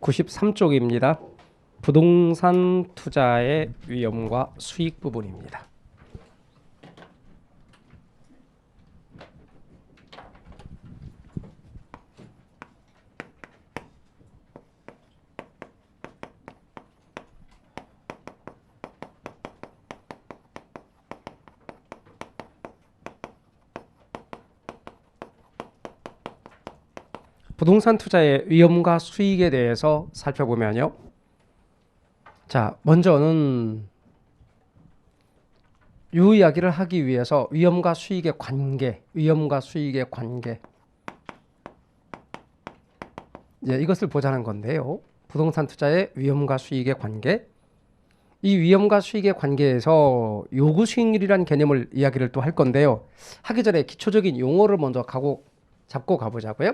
93쪽입니다. 부동산 투자의 위험과 수익 부분입니다. 부동산 투자의 위험과 수익에 대해서 살펴보면요. 자, 먼저는 이 이야기를 하기 위해서 위험과 수익의 관계, 이것을 보자는 건데요. 부동산 투자의 위험과 수익의 관계. 이 위험과 수익의 관계에서 요구 수익률이라는 개념을 이야기를 또 할 건데요. 하기 전에 기초적인 용어를 먼저 잡고 가보자고요.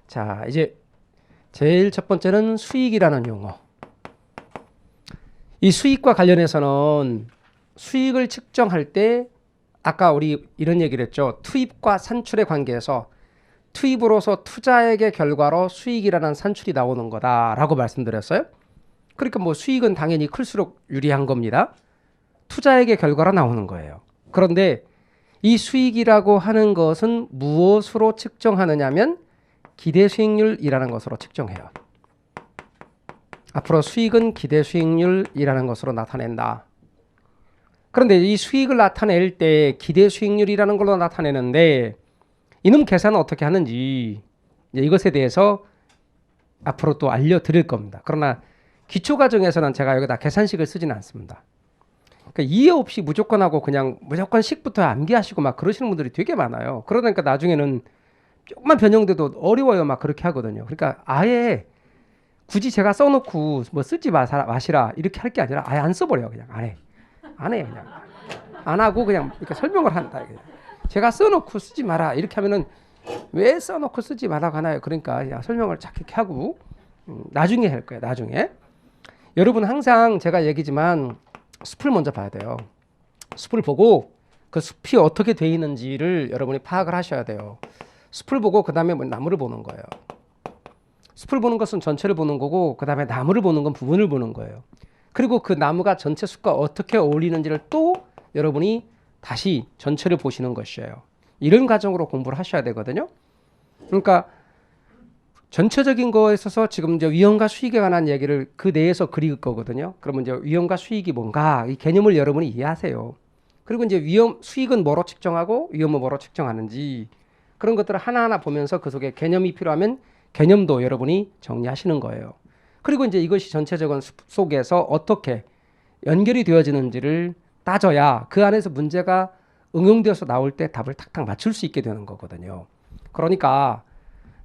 자, 이제 제일 첫 번째는 수익이라는 용어. 이 수익과 관련해서는 수익을 측정할 때 아까 우리 이런 얘기를 했죠. 투입과 산출의 관계에서 투입으로서 투자액의 결과로 수익이라는 산출이 나오는 거다라고 말씀드렸어요. 그러니까 뭐 수익은 당연히 클수록 유리한 겁니다. 투자액의 결과로 나오는 거예요. 그런데 이 수익이라고 하는 것은 무엇으로 측정하느냐면 기대 수익률이라는 것으로 측정해요. 앞으로 수익은 기대 수익률이라는 것으로 나타낸다. 그런데 이 수익을 나타낼 때 기대 수익률이라는 걸로 나타내는데 이놈 계산은 어떻게 하는지 이것에 대해서 앞으로 또 알려드릴 겁니다. 그러나 기초 과정에서는 제가 여기다 계산식을 쓰지는 않습니다. 그러니까 이해 없이 무조건 하고 그냥 무조건 식부터 암기하시고 막 그러시는 분들이 되게 많아요. 그러니까 나중에는 조금만 변형돼도 어려워요. 막 그렇게 하거든요. 그러니까 아예 굳이 제가 써놓고 뭐 쓰지 마시라 이렇게 할 게 아니라 아예 안 써버려요. 그냥 안 해. 그냥 안 하고 그냥 이렇게 설명을 한다. 그냥. 제가 써놓고 쓰지 마라 이렇게 하면은 왜 써놓고 쓰지 마라고 하나요? 그러니까 그냥 설명을 착착 하고 나중에 할 거예요. 나중에. 여러분 항상 제가 얘기지만 숲을 먼저 봐야 돼요. 숲을 보고 그 숲이 어떻게 돼 있는지를 여러분이 파악을 하셔야 돼요. 숲을 보고 그 다음에 나무를 보는 거예요. 숲을 보는 것은 전체를 보는 거고 그 다음에 나무를 보는 건 부분을 보는 거예요. 그리고 그 나무가 전체 숲과 어떻게 어울리는지를 또 여러분이 다시 전체를 보시는 것이에요. 이런 과정으로 공부를 하셔야 되거든요. 그러니까 전체적인 거에 있어서 지금 이제 위험과 수익에 관한 얘기를 그 내에서 그릴 거거든요. 그러면 이제 위험과 수익이 뭔가 이 개념을 여러분이 이해하세요. 그리고 이제 수익은 뭐로 측정하고 위험은 뭐로 측정하는지 그런 것들을 하나하나 보면서 그 속에 개념이 필요하면 개념도 여러분이 정리하시는 거예요. 그리고 이제 이것이 전체적인 숲 속에서 어떻게 연결이 되어지는지를 따져야 그 안에서 문제가 응용되어서 나올 때 답을 탁탁 맞출 수 있게 되는 거거든요. 그러니까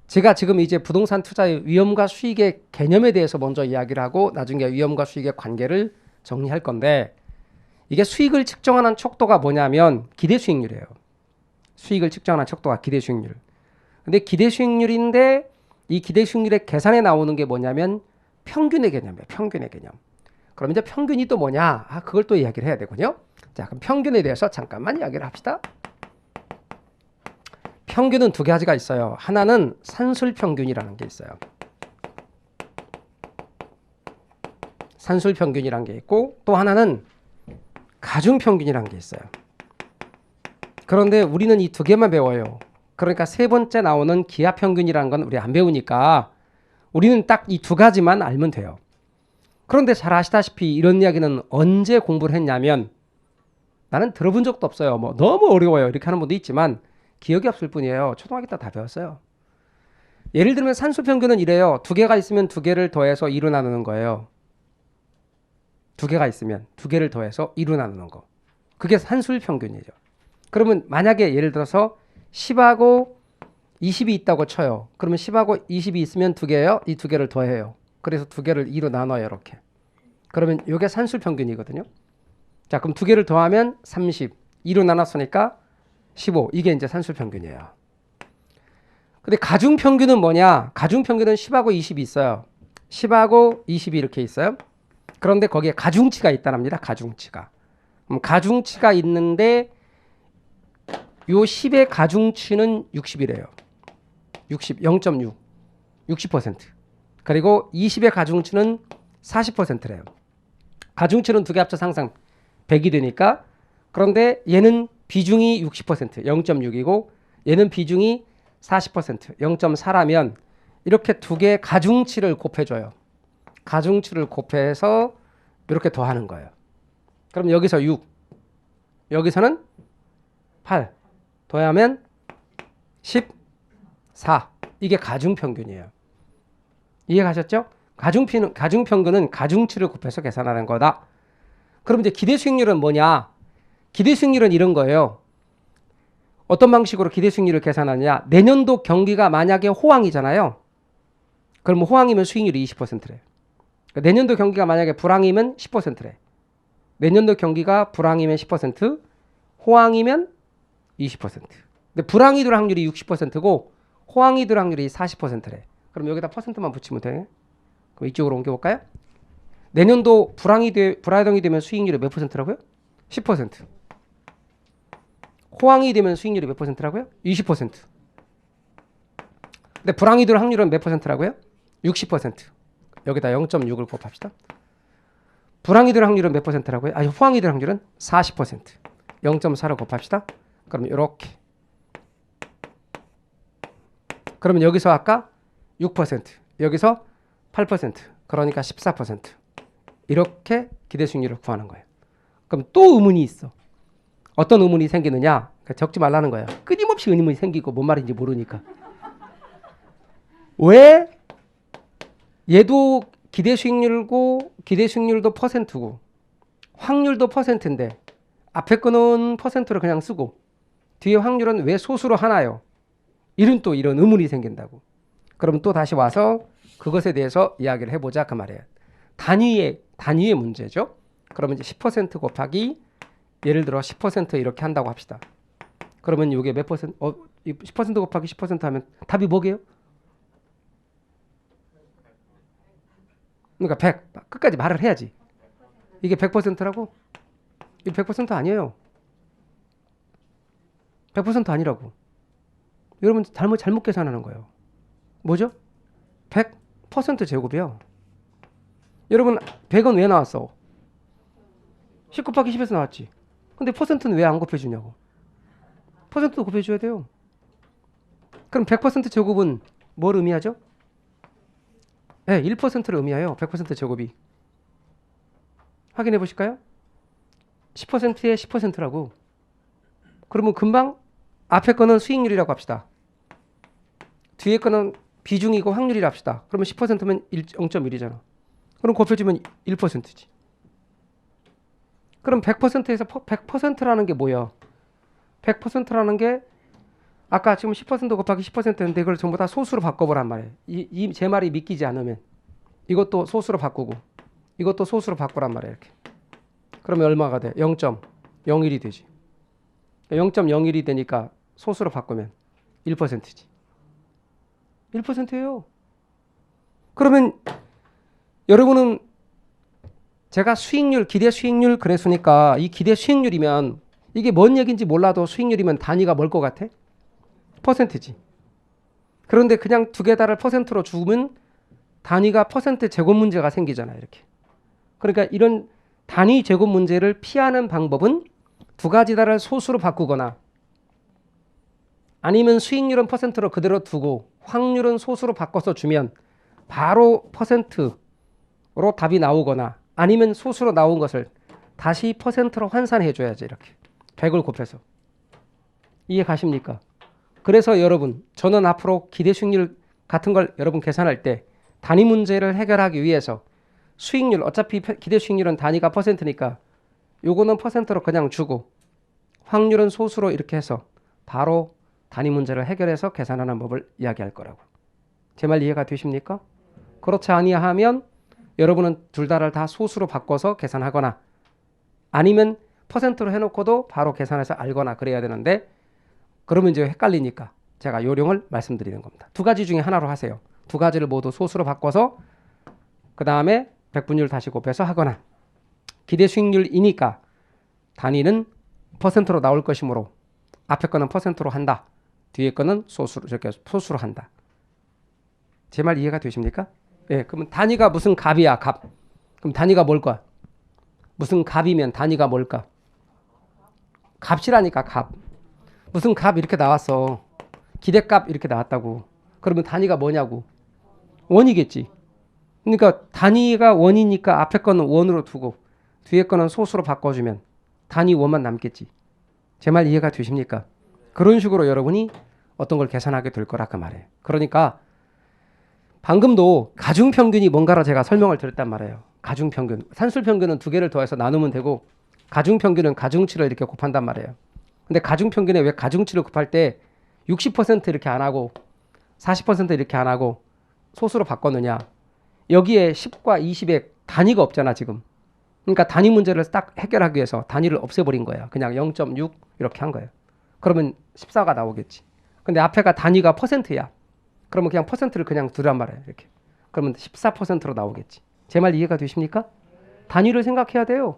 제가 지금 이제 부동산 투자의 위험과 수익의 개념에 대해서 먼저 이야기를 하고 나중에 위험과 수익의 관계를 정리할 건데 이게 수익을 측정하는 척도가 뭐냐면 기대 수익률이에요. 수익을 측정하는 척도가 기대 수익률. 근데 기대 수익률인데 이 기대 수익률의 계산에 나오는 게 뭐냐면 평균의 개념이에요. 평균의 개념. 그럼 이제 평균이 또 뭐냐? 그걸 또 이야기를 해야 되군요. 자, 그럼 평균에 대해서 잠깐만 이야기를 합시다. 평균은 두 가지가 있어요. 하나는 산술평균이라는 게 있어요. 산술평균이라는 게 있고 또 하나는 가중평균이라는 게 있어요. 그런데 우리는 이 두 개만 배워요. 그러니까 세 번째 나오는 기하평균이라는 건 우리 안 배우니까 우리는 딱 이 두 가지만 알면 돼요. 그런데 잘 아시다시피 이런 이야기는 언제 공부를 했냐면 나는 들어본 적도 없어요. 뭐 너무 어려워요. 이렇게 하는 분도 있지만 기억이 없을 뿐이에요. 초등학교 때 다 배웠어요. 예를 들면 산술평균은 이래요. 두 개가 있으면 두 개를 더해서 2로 나누는 거예요. 두 개가 있으면 두 개를 더해서 2로 나누는 거. 그게 산술평균이죠. 그러면 만약에 예를 들어서 10하고 20이 있다고 쳐요. 그러면 10하고 20이 있으면 두 개예요. 이 두 개를 더해요. 그래서 두 개를 2로 나눠요. 이렇게. 그러면 이게 산술평균이거든요. 자, 그럼 두 개를 더하면 30. 2로 나눴으니까 15. 이게 이제 산술평균이에요. 근데 가중평균은 뭐냐? 가중평균은 10하고 20이 있어요. 10하고 20이 이렇게 있어요. 그런데 거기에 가중치가 있다랍니다. 가중치가. 가중치가 있는데 요 10의 가중치는 60이래요. 60, 0.6. 60%. 그리고 20의 가중치는 40%래요. 가중치는 두 개 합쳐서 항상 100이 되니까. 그런데 얘는 비중이 60%, 0.6이고 얘는 비중이 40%, 0.4라면 이렇게 두 개의 가중치를 곱해줘요. 가중치를 곱해서 이렇게 더하는 거예요. 그럼 여기서 6, 여기서는 8 더하면 14. 이게 가중평균이에요. 이해가셨죠? 가중평균은 가중치를 곱해서 계산하는 거다. 그럼 이제 기대수익률은 뭐냐? 기대수익률은 이런 거예요. 어떤 방식으로 기대수익률을 계산하느냐? 내년도 경기가 만약에 호황이잖아요. 그럼 호황이면 수익률이 20%래. 내년도 경기가 만약에 불황이면 10%래. 내년도 경기가 불황이면 10%, 호황이면 20%. 근데 불황이 될 확률이 60%고 호황이 될 확률이 40%래. 그럼 여기다 퍼센트만 붙이면 돼. 그럼 이쪽으로 옮겨볼까요? 내년도 불황이 되면 수익률이 몇 %라고요? 10%. 호황이 되면 수익률이 몇 %라고요? 20%. 근데 불황이 될 확률은 몇 %라고요? 60%. 여기다 0.6을 곱합시다. 불황이 될 확률은 몇 %라고요? 아니, 호황이 될 확률은 40%. 0.4를 곱합시다. 그럼 이렇게. 그러면 여기서 아까 6%, 여기서 8%, 그러니까 14%. 이렇게 기대수익률을 구하는 거예요. 그럼 또 의문이 있어. 어떤 의문이 생기느냐? 그러니까 적지 말라는 거예요. 끊임없이 의문이 생기고 뭔 말인지 모르니까. 왜 얘도 기대수익률고 기대수익률도 %고 확률도 %인데 앞에 거는 %를 그냥 쓰고 뒤에 확률은 왜 소수로 하나요? 이런 또 이런 의문이 생긴다고. 그럼 또 다시 와서 그것에 대해서 이야기를 해보자 그 말이에요. 단위의 문제죠. 그러면 이제 10% 곱하기 예를 들어 10% 이렇게 한다고 합시다. 그러면 이게 몇 %? 10% 곱하기 10% 하면 답이 뭐게요? 그러니까 100. 끝까지 말을 해야지. 이게 100%라고? 이게 100% 아니에요. 100% 아니라고. 여러분 잘못 계산하는 거예요. 뭐죠? 100% 제곱이요. 여러분 100은 왜 나왔어? 10 곱하기 10에서 나왔지. 근데 %는 왜 안 곱해주냐고. %도 곱해줘야 돼요. 그럼 100% 제곱은 뭘 의미하죠? 네, 1%를 의미해요. 100% 제곱이. 확인해 보실까요? 10%에 10%라고. 그러면 금방 앞에 거는 수익률이라고 합시다. 뒤에 거는 비중이고 확률이라 합시다. 그러면 10%면 0.1이잖아. 그럼 곱해주면 1%지. 그럼 100%에서 100%라는 게 뭐야? 100%라는 게 아까 지금 10% 곱하기 10%인데 이걸 전부 다 소수로 바꿔보란 말이에요. 제 말이 믿기지 않으면 이것도 소수로 바꾸고 이것도 소수로 바꾸란 말이에요. 이렇게. 그러면 얼마가 돼? 0.01이 되지. 0.01이 되니까 소수로 바꾸면 1%지. 1%예요. 그러면 여러분은 제가 수익률, 기대 수익률 그랬으니까 이 기대 수익률이면 이게 뭔 얘기인지 몰라도 수익률이면 단위가 뭘 것 같아? %지. 그런데 그냥 두 개 다를 %로 주면 단위가 % 제곱 문제가 생기잖아요. 이렇게. 그러니까 이런 단위 제곱 문제를 피하는 방법은 두 가지 다를 소수로 바꾸거나 아니면 수익률은 %로 그대로 두고 확률은 소수로 바꿔서 주면 바로 %로 답이 나오거나 아니면 소수로 나온 것을 다시 %로 환산해 줘야지. 이렇게 100을 곱해서. 이해 가십니까? 그래서 여러분 저는 앞으로 기대 수익률 같은 걸 여러분 계산할 때 단위 문제를 해결하기 위해서 수익률 어차피 기대 수익률은 단위가 %니까 요거는 %로 그냥 주고 확률은 소수로 이렇게 해서 바로 단위 문제를 해결해서 계산하는 법을 이야기할 거라고. 제 말 이해가 되십니까? 그렇지 아니하면 여러분은 둘 다를 다 소수로 바꿔서 계산하거나 아니면 %로 해놓고도 바로 계산해서 알거나 그래야 되는데 그러면 이제 헷갈리니까 제가 요령을 말씀드리는 겁니다. 두 가지 중에 하나로 하세요. 두 가지를 모두 소수로 바꿔서 그 다음에 백분율 다시 곱해서 하거나 기대 수익률이니까 단위는 %로 나올 것이므로 앞에 거는 %로 한다. 뒤에 거는 소수로 한다. 제 말 이해가 되십니까? 예, 그러면 단위가 무슨 값이야, 값. 그럼 단위가 뭘까? 무슨 값이면 단위가 뭘까? 값이라니까, 값. 무슨 값 이렇게 나왔어. 기대값 이렇게 나왔다고. 그러면 단위가 뭐냐고. 원이겠지. 그러니까 단위가 원이니까 앞에 거는 원으로 두고 뒤에 거는 소수로 바꿔주면 단위 원만 남겠지. 제 말 이해가 되십니까? 그런 식으로 여러분이 어떤 걸 계산하게 될 거라 그 말이에요. 그러니까 방금도 가중평균이 뭔가로 제가 설명을 드렸단 말이에요. 가중평균. 산술평균은 두 개를 더해서 나누면 되고 가중평균은 가중치를 이렇게 곱한단 말이에요. 근데 가중평균에 왜 가중치를 곱할 때 60% 이렇게 안 하고 40% 이렇게 안 하고 소수로 바꿨느냐. 여기에 10과 20의 단위가 없잖아 지금. 그러니까 단위 문제를 딱 해결하기 위해서 단위를 없애버린 거예요. 그냥 0.6 이렇게 한 거예요. 그러면 14가 나오겠지. 근데 앞에가 단위가 %야. 그러면 그냥 %를 그냥 두란 말이에요. 이렇게. 그러면 14%로 나오겠지. 제 말 이해가 되십니까? 단위를 생각해야 돼요.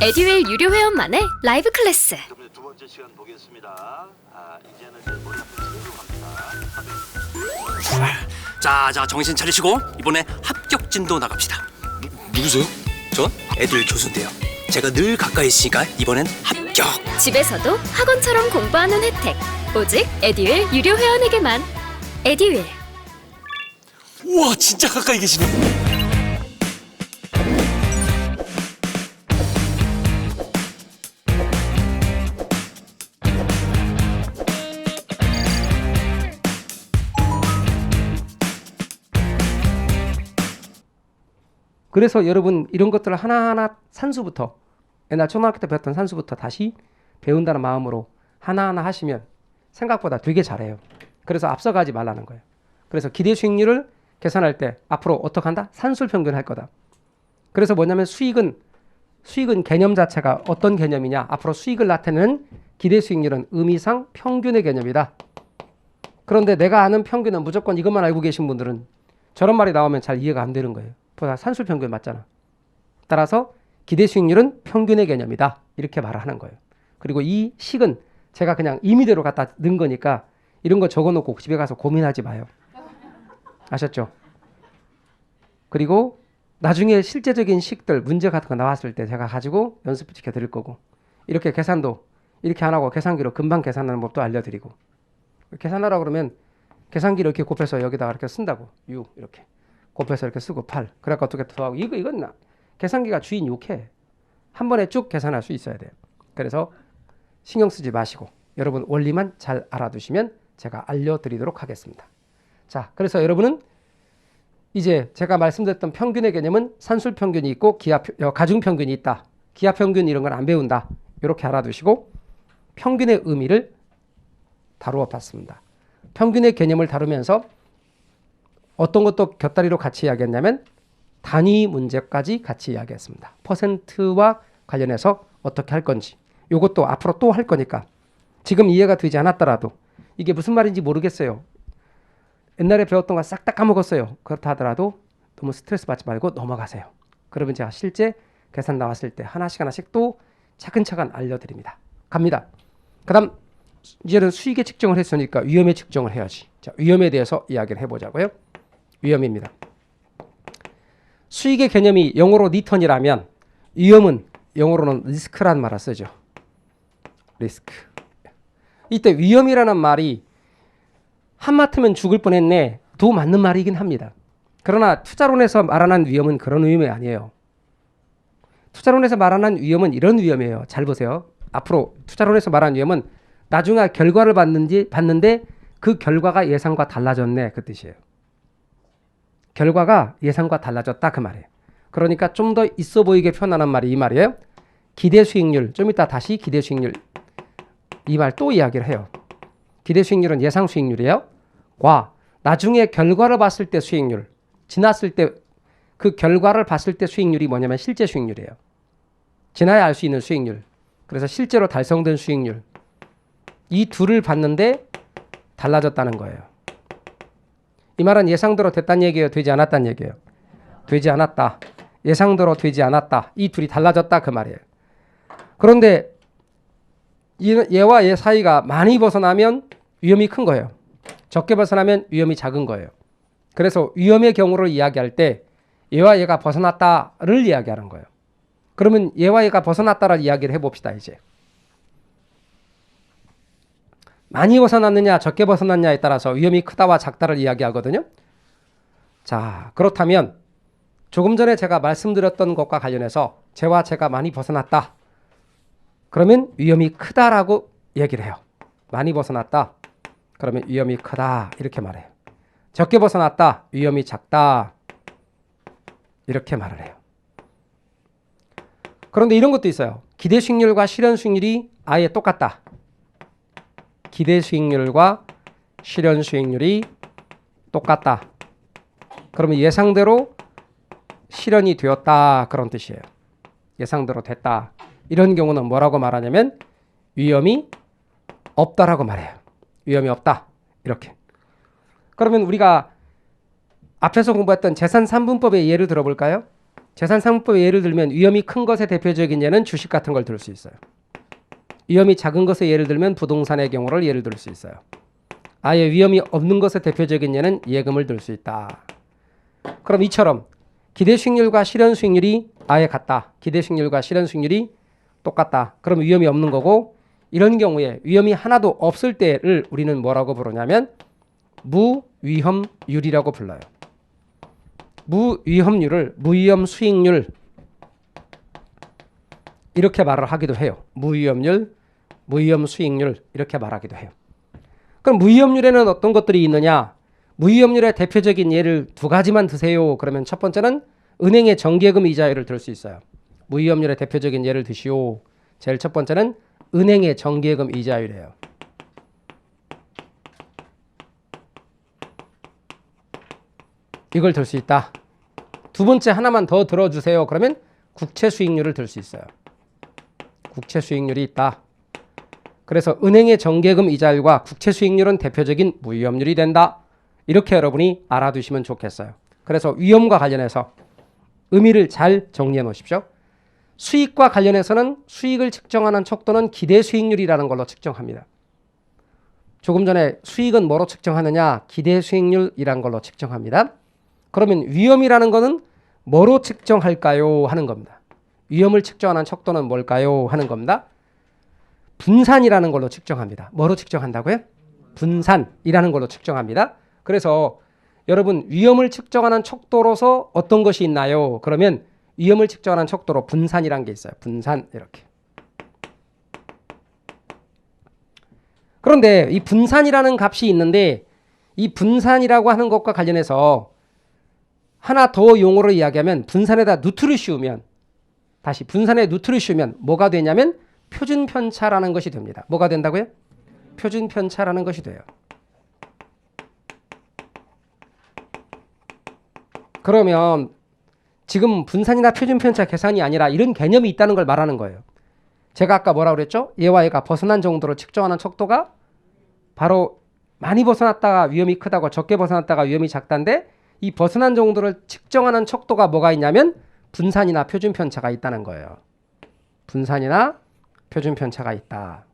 에듀윌 유료 회원만의 라이브 클래스. 두 번째 시간 보겠습니다. 이제는 이제 머리 앞에 갑니다. 자, 정신 차리시고 이번에 합격 진도 나갑시다. 누구세요? 전 애들 교수인데요. 제가 늘 가까이 있으니까 이번엔 합격. 집에서도 학원처럼 공부하는 혜택. 오직 에듀윌 유료 회원에게만. 에듀윌. 우와, 진짜 가까이 계시네. 그래서 여러분 이런 것들을 하나하나 산수부터 옛날 초등학교 때 배웠던 산수부터 다시 배운다는 마음으로 하나하나 하시면 생각보다 되게 잘해요. 그래서 앞서가지 말라는 거예요. 그래서 기대 수익률을 계산할 때 앞으로 어떻게 한다? 산술평균 할 거다. 그래서 뭐냐면 수익은 개념 자체가 어떤 개념이냐? 앞으로 수익을 나타내는 기대 수익률은 의미상 평균의 개념이다. 그런데 내가 아는 평균은 무조건 이것만 알고 계신 분들은 저런 말이 나오면 잘 이해가 안 되는 거예요. 보다 산술평균 맞잖아. 따라서 기대 수익률은 평균의 개념이다. 이렇게 말을 하는 거예요. 그리고 이 식은 제가 그냥 임의대로 갖다 넣은 거니까 이런 거 적어놓고 집에 가서 고민하지 마요. 아셨죠? 그리고 나중에 실제적인 식들 문제 같은 거 나왔을 때 제가 가지고 연습 시켜 드릴 거고 이렇게 계산도 이렇게 안 하고 계산기로 금방 계산하는 법도 알려드리고 계산하라고 그러면 계산기를 이렇게 곱해서 여기다가 이렇게 쓴다고 6 이렇게 곱해서 이렇게 쓰고 8 그래갖고 어떻게 더하고 이건 계산기가 주인 욕해. 한 번에 쭉 계산할 수 있어야 돼요. 그래서 신경 쓰지 마시고 여러분 원리만 잘 알아두시면 제가 알려드리도록 하겠습니다. 자, 그래서 여러분은 이제 제가 말씀드렸던 평균의 개념은 산술평균이 있고 가중평균이 있다. 기하평균 이런 건 안 배운다. 이렇게 알아두시고 평균의 의미를 다루어 봤습니다. 평균의 개념을 다루면서 어떤 것도 곁다리로 같이 이야기했냐면 단위 문제까지 같이 이야기했습니다. 퍼센트와 관련해서 어떻게 할 건지 이것도 앞으로 또 할 거니까 지금 이해가 되지 않았더라도 이게 무슨 말인지 모르겠어요. 옛날에 배웠던 거 싹 다 까먹었어요. 그렇다 하더라도 너무 스트레스 받지 말고 넘어가세요. 그러면 제가 실제 계산 나왔을 때 하나씩 또 차근차근 알려드립니다. 갑니다. 그 다음 이제는 수익의 측정을 했으니까 위험의 측정을 해야지. 자, 위험에 대해서 이야기를 해보자고요. 위험입니다. 수익의 개념이 영어로 리턴이라면 위험은 영어로는 리스크라는 말을 쓰죠. 리스크. 이때 위험이라는 말이 한마트면 죽을 뻔했네. 도 맞는 말이긴 합니다. 그러나 투자론에서 말하는 위험은 그런 위험이 아니에요. 투자론에서 말하는 위험은 이런 위험이에요. 잘 보세요. 앞으로 투자론에서 말하는 위험은 나중에 결과를 봤는데 그 결과가 예상과 달라졌네. 그 뜻이에요. 결과가 예상과 달라졌다 그 말이에요. 그러니까 좀 더 있어 보이게 표현하는 말이 이 말이에요. 기대 수익률. 좀 이따 다시 기대 수익률 이 말 또 이야기를 해요. 기대 수익률은 예상 수익률이에요. 과 나중에 결과를 봤을 때 수익률. 지났을 때 그 결과를 봤을 때 수익률이 뭐냐면 실제 수익률이에요. 지나야 알 수 있는 수익률. 그래서 실제로 달성된 수익률. 이 둘을 봤는데 달라졌다는 거예요. 이 말은 예상대로 됐다는 얘기예요? 되지 않았다는 얘기예요? 되지 않았다. 예상대로 되지 않았다. 이 둘이 달라졌다 그 말이에요. 그런데 얘와 얘 사이가 많이 벗어나면 위험이 큰 거예요. 적게 벗어나면 위험이 작은 거예요. 그래서 위험의 경우를 이야기할 때 얘와 얘가 벗어났다를 이야기하는 거예요. 그러면 얘와 얘가 벗어났다를 이야기를 해봅시다. 이제 많이 벗어났느냐 적게 벗어났냐에 따라서 위험이 크다와 작다를 이야기하거든요. 자, 그렇다면 조금 전에 제가 말씀드렸던 것과 관련해서 쟤와 쟤가 많이 벗어났다. 그러면 위험이 크다라고 얘기를 해요. 많이 벗어났다. 그러면 위험이 크다 이렇게 말해요. 적게 벗어났다. 위험이 작다. 이렇게 말을 해요. 그런데 이런 것도 있어요. 기대 수익률과 실현 수익률이 아예 똑같다. 기대 수익률과 실현 수익률이 똑같다. 그러면 예상대로 실현이 되었다 그런 뜻이에요. 예상대로 됐다. 이런 경우는 뭐라고 말하냐면 위험이 없다라고 말해요. 위험이 없다. 이렇게. 그러면 우리가 앞에서 공부했던 재산 3분법의 예를 들어볼까요? 재산 3분법의 예를 들면 위험이 큰 것의 대표적인 예는 주식 같은 걸 들 수 있어요. 위험이 작은 것의 예를 들면 부동산의 경우를 예를 들 수 있어요. 아예 위험이 없는 것의 대표적인 예는 예금을 들 수 있다. 그럼 이처럼 기대 수익률과 실현 수익률이 아예 같다. 기대 수익률과 실현 수익률이 똑같다. 그럼 위험이 없는 거고 이런 경우에 위험이 하나도 없을 때를 우리는 뭐라고 부르냐면 무위험률이라고 불러요. 무위험률을 무위험 수익률 이렇게 말을 하기도 해요. 무위험률, 무위험 수익률 이렇게 말하기도 해요. 그럼 무위험률에는 어떤 것들이 있느냐? 무위험률의 대표적인 예를 두 가지만 드세요. 그러면 첫 번째는 은행의 정기예금 이자율을 들 수 있어요. 무위험률의 대표적인 예를 드시오. 제일 첫 번째는 은행의 정기예금 이자율이에요. 이걸 들 수 있다. 두 번째 하나만 더 들어주세요. 그러면 국채 수익률을 들 수 있어요. 국채 수익률이 있다. 그래서 은행의 정기예금 이자율과 국채 수익률은 대표적인 무위험률이 된다. 이렇게 여러분이 알아두시면 좋겠어요. 그래서 위험과 관련해서 의미를 잘 정리해 놓으십시오. 수익과 관련해서는 수익을 측정하는 척도는 기대 수익률이라는 걸로 측정합니다. 조금 전에 수익은 뭐로 측정하느냐? 기대 수익률이라는 걸로 측정합니다. 그러면 위험이라는 것은 뭐로 측정할까요? 하는 겁니다. 위험을 측정하는 척도는 뭘까요? 하는 겁니다. 분산이라는 걸로 측정합니다. 뭐로 측정한다고요? 분산이라는 걸로 측정합니다. 그래서 여러분 위험을 측정하는 척도로서 어떤 것이 있나요? 그러면 위험을 측정하는 척도로 분산이라는 게 있어요. 분산 이렇게. 그런데 이 분산이라는 값이 있는데 이 분산이라고 하는 것과 관련해서 하나 더 용어로 이야기하면 분산에다 누트를 씌우면 다시 분산에 누트를 씌우면 뭐가 되냐면 표준 편차라는 것이 됩니다. 뭐가 된다고요? 표준 편차라는 것이 돼요. 그러면 지금 분산이나 표준 편차 계산이 아니라 이런 개념이 있다는 걸 말하는 거예요. 제가 아까 뭐라고 그랬죠? 얘와 얘가 벗어난 정도로 측정하는 척도가 바로 많이 벗어났다가 위험이 크다고 적게 벗어났다가 위험이 작다인데 이 벗어난 정도를 측정하는 척도가 뭐가 있냐면 분산이나 표준 편차가 있다는 거예요. 분산이나 표준 편차가 있다.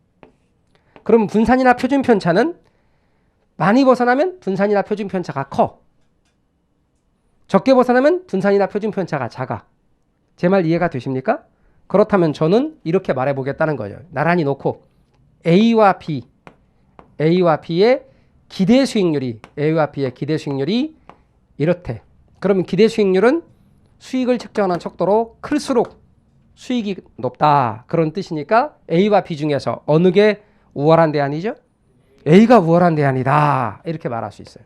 그럼 분산이나 표준 편차는 많이 벗어나면 분산이나 표준 편차가 커. 적게 벗어나면 분산이나 표준 편차가 작아. 제 말 이해가 되십니까? 그렇다면 저는 이렇게 말해보겠다는 거예요. 나란히 놓고 A와 B, A와 B의 기대 수익률이 A와 B의 기대 수익률이 이렇대. 그러면 기대 수익률은 수익을 측정하는 척도로 클수록 수익이 높다. 그런 뜻이니까 A와 B 중에서 어느 게 우월한 대안이죠? A가 우월한 대안이다. 이렇게 말할 수 있어요.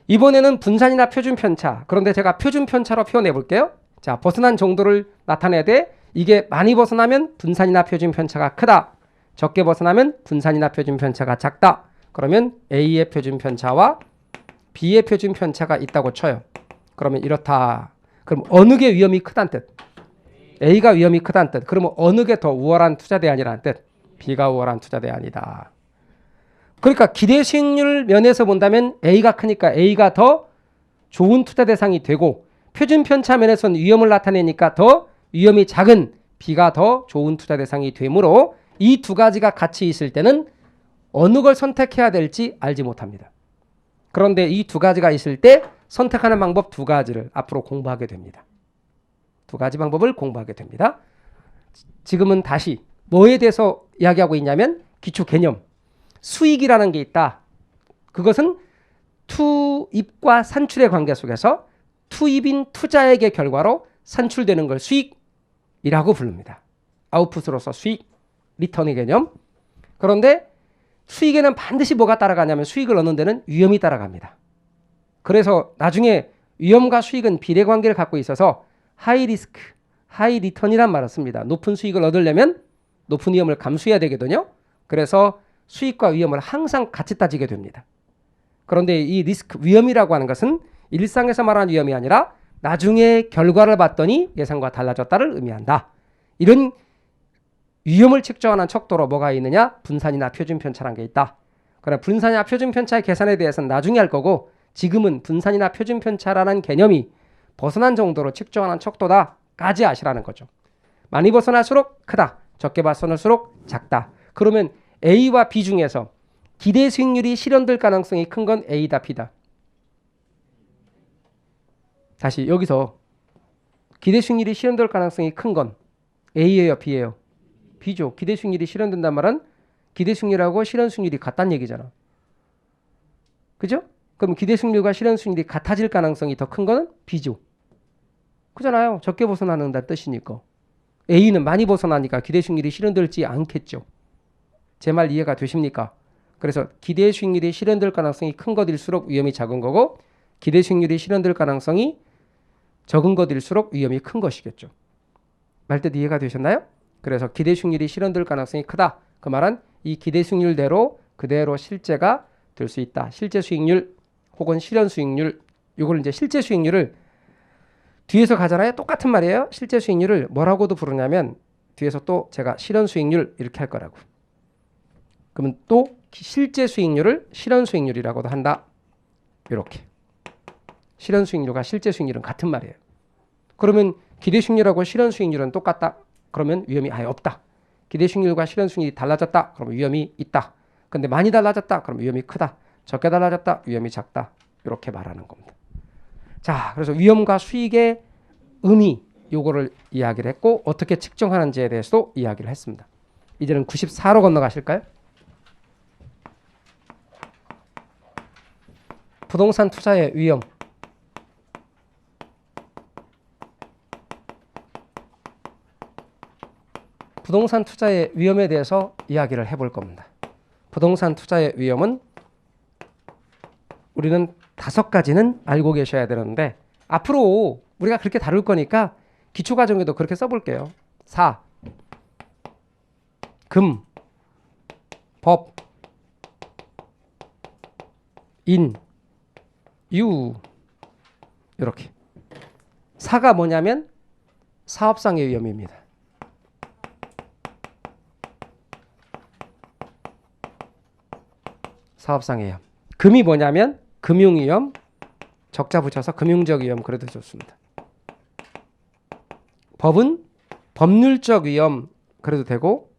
이번에는 분산이나 표준 편차. 그런데 제가 표준 편차로 표현해 볼게요. 자, 벗어난 정도를 나타내야 돼. 이게 많이 벗어나면 분산이나 표준 편차가 크다. 적게 벗어나면 분산이나 표준 편차가 작다. 그러면 A의 표준 편차와 B의 표준 편차가 있다고 쳐요. 그러면 이렇다. 그럼 어느 게 위험이 크다는 뜻? A가 위험이 크다는 뜻. 그러면 어느 게 더 우월한 투자 대안이라는 뜻? B가 우월한 투자 대안이다. 그러니까 기대 수익률 면에서 본다면 A가 크니까 A가 더 좋은 투자 대상이 되고 표준 편차 면에서는 위험을 나타내니까 더 위험이 작은 B가 더 좋은 투자 대상이 되므로 이 두 가지가 같이 있을 때는 어느 걸 선택해야 될지 알지 못합니다. 그런데 이 두 가지가 있을 때 선택하는 방법 두 가지를 앞으로 공부하게 됩니다. 두 가지 방법을 공부하게 됩니다. 지금은 다시 뭐에 대해서 이야기하고 있냐면 기초 개념. 수익이라는 게 있다. 그것은 투입과 산출의 관계 속에서 투입인 투자액의 결과로 산출되는 걸 수익이라고 부릅니다. 아웃풋으로서 수익, 리턴의 개념. 그런데 수익에는 반드시 뭐가 따라가냐면 수익을 얻는 데는 위험이 따라갑니다. 그래서 나중에 위험과 수익은 비례관계를 갖고 있어서 하이 리스크, 하이 리턴이란 말을 씁니다. 높은 수익을 얻으려면 높은 위험을 감수해야 되거든요. 그래서 수익과 위험을 항상 같이 따지게 됩니다. 그런데 이 리스크, 위험이라고 하는 것은 일상에서 말하는 위험이 아니라 나중에 결과를 봤더니 예상과 달라졌다를 의미한다. 이런 위험을 측정하는 척도로 뭐가 있느냐? 분산이나 표준편차라는 게 있다. 그러나 분산이나 표준편차의 계산에 대해서는 나중에 할 거고 지금은 분산이나 표준편차라는 개념이 벗어난 정도로 측정하는 척도다까지 아시라는 거죠. 많이 벗어날수록 크다. 적게 벗어날수록 작다. 그러면 A와 B 중에서 기대 수익률이 실현될 가능성이 큰 건 A다, B다. 다시 여기서 기대 수익률이 실현될 가능성이 큰 건 A예요, B예요? B죠. 기대 수익률이 실현된단 말은 기대 수익률하고 실현 수익률이 같다는 얘기잖아. 그죠? 그럼 기대 수익률과 실현 수익률이 같아질 가능성이 더 큰 거는 B죠. 그잖아요. 적게 벗어나는다는 뜻이니까. A는 많이 벗어나니까 기대 수익률이 실현될지 않겠죠. 제 말 이해가 되십니까? 그래서 기대 수익률이 실현될 가능성이 큰 것일수록 위험이 작은 거고 기대 수익률이 실현될 가능성이 적은 것일수록 위험이 큰 것이겠죠. 말뜻 이해가 되셨나요? 그래서 기대 수익률이 실현될 가능성이 크다. 그 말은 이 기대 수익률대로 그대로 실제가 될 수 있다. 실제 수익률 혹은 실현 수익률, 이걸 이제 실제 수익률을 뒤에서 가잖아요. 똑같은 말이에요. 실제 수익률을 뭐라고도 부르냐면 뒤에서 또 제가 실현 수익률 이렇게 할 거라고. 그러면 또 실제 수익률을 실현 수익률이라고도 한다. 이렇게. 실현 수익률과 실제 수익률은 같은 말이에요. 그러면 기대 수익률하고 실현 수익률은 똑같다. 그러면 위험이 아예 없다. 기대 수익률과 실현 수익률이 달라졌다. 그러면 위험이 있다. 근데 많이 달라졌다. 그러면 위험이 크다. 적게 달라졌다. 위험이 작다. 이렇게 말하는 겁니다. 자, 그래서 위험과 수익의 의미 요거를 이야기를 했고 어떻게 측정하는지에 대해서도 이야기를 했습니다. 이제는 94로 건너가실까요? 부동산 투자의 위험. 부동산 투자의 위험에 대해서 이야기를 해볼 겁니다. 부동산 투자의 위험은 우리는 5가지는 알고 계셔야 되는데 앞으로 우리가 그렇게 다룰 거니까 기초과정에도 그렇게 써볼게요. 4. 금, 법, 인, 유 이렇게. 4가 뭐냐면 사업상의 위험입니다. 사업상의 위험. 금이 뭐냐면 금융위험, 적자 붙여서 금융적 위험 그래도 좋습니다. 법은 법률적 위험 그래도 되고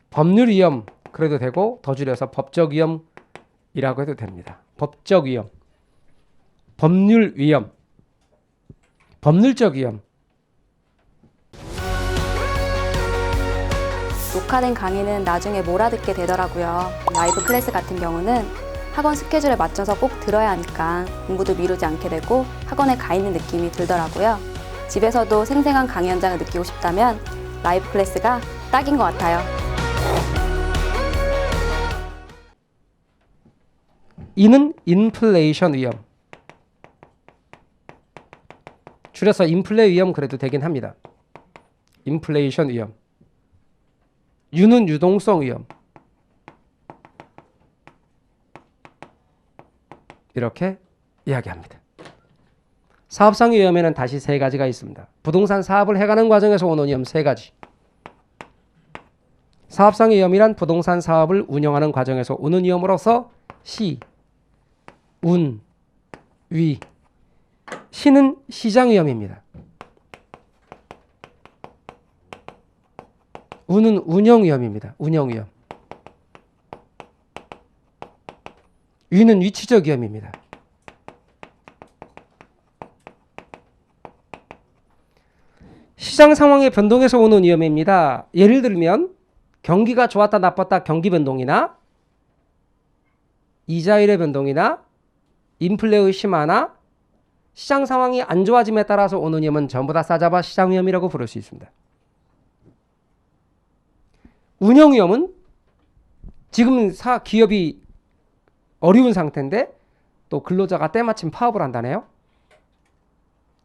법률 위험 그래도 되고 더 줄여서 법적 위험이라고 해도 됩니다. 법적 위험, 법률 위험, 법률적 위험. 녹화된 강의는 나중에 몰아듣게 되더라고요. 라이브 클래스 같은 경우는 학원 스케줄에 맞춰서 꼭 들어야 하니까 공부도 미루지 않게 되고 학원에 가 있는 느낌이 들더라고요. 집에서도 생생한 강의 현장을 느끼고 싶다면 라이브 클래스가 딱인 것 같아요. 이는 인플레이션 위험. 줄여서 인플레 위험 그래도 되긴 합니다. 인플레이션 위험. 유는 유동성 위험. 이렇게 이야기합니다. 사업상 위험에는 다시 3가지가 있습니다. 부동산 사업을 해가는 과정에서 오는 위험 3가지. 사업상 위험이란 부동산 사업을 운영하는 과정에서 오는 위험으로서 시, 운, 위. 시는 시장 위험입니다. 운은 운영 위험입니다. 운영 위험. 위는 위치적 위험입니다. 시장 상황의 변동에서 오는 위험입니다. 예를 들면 경기가 좋았다 나빴다 경기 변동이나 이자율의 변동이나 인플레의 심화나 시장 상황이 안 좋아짐에 따라서 오는 위험은 전부 다 싸잡아 시장 위험이라고 부를 수 있습니다. 운영 위험은 지금 기업이 어려운 상태인데 또 근로자가 때마침 파업을 한다네요.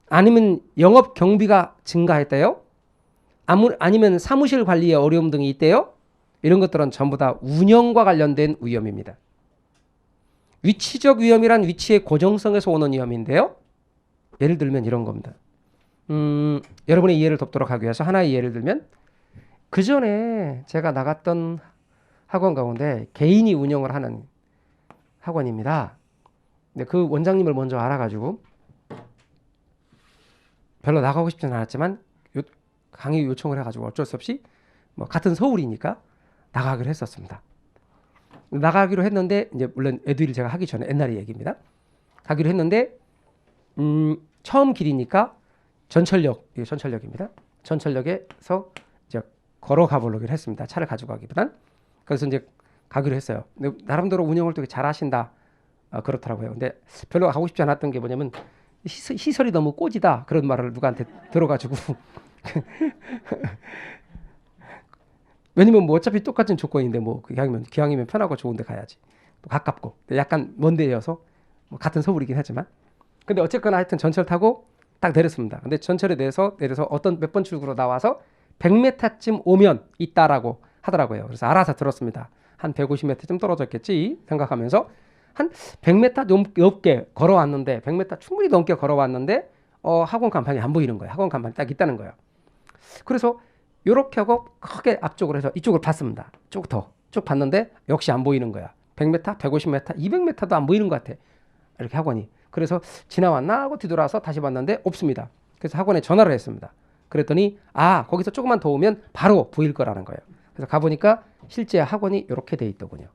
아니면 영업 경비가 증가했대요. 아니면 사무실 관리에 어려움 등이 있대요. 이런 것들은 전부 다 운영과 관련된 위험입니다. 위치적 위험이란 위치의 고정성에서 오는 위험인데요. 예를 들면 이런 겁니다. 여러분의 이해를 돕도록 하기 위해서 하나의 예를 들면 그 전에 제가 나갔던 학원 가운데 개인이 운영을 하는 학원입니다. 근데 그 원장님을 먼저 알아가지고 별로 나가고 싶지는 않았지만 강의 요청을 해가지고 어쩔 수 없이 뭐 같은 서울이니까 나가기로 했었습니다. 나가기로 했는데 이제 물론 에듀윌 제가 하기 전에 옛날의 얘기입니다. 가기로 했는데 처음 길이니까 전철역입니다. 전철역에서 이제 걸어가 보려고 했습니다. 차를 가지고 가기보단. 그래서 이제 가기로 했어요. 근데 나름대로 운영을 되게 잘하신다 그렇더라고요. 근데 별로 가고 싶지 않았던 게 뭐냐면 시설이 너무 꼬지다 그런 말을 누구한테 들어가지고 왜냐면 뭐 어차피 똑같은 조건인데 뭐 기왕이면 편하고 좋은데 가야지. 또 가깝고 약간 먼 데여서 뭐 같은 서울이긴 하지만 근데 어쨌거나 하여튼 전철 타고 딱 내렸습니다. 근데 전철에 내려서 어떤 몇 번 출구로 나와서 100m쯤 오면 있다라고 하더라고요. 그래서 알아서 들었습니다. 한 150m쯤 떨어졌겠지 생각하면서 한 100m 넘게 걸어왔는데 100m 충분히 넘게 걸어왔는데 학원 간판이 안 보이는 거예요. 학원 간판이 딱 있다는 거예요. 그래서 이렇게 하고 크게 앞쪽으로 해서 이쪽을 봤습니다. 쭉 봤는데 역시 안 보이는 거야. 100m, 150m, 200m도 안 보이는 것 같아. 이렇게 학원이. 그래서 지나왔나 하고 뒤돌아서 다시 봤는데 없습니다. 그래서 학원에 전화를 했습니다. 그랬더니 거기서 조금만 더 오면 바로 보일 거라는 거예요. 그래서 가보니까 실제 학원이 이렇게 돼 있더군요.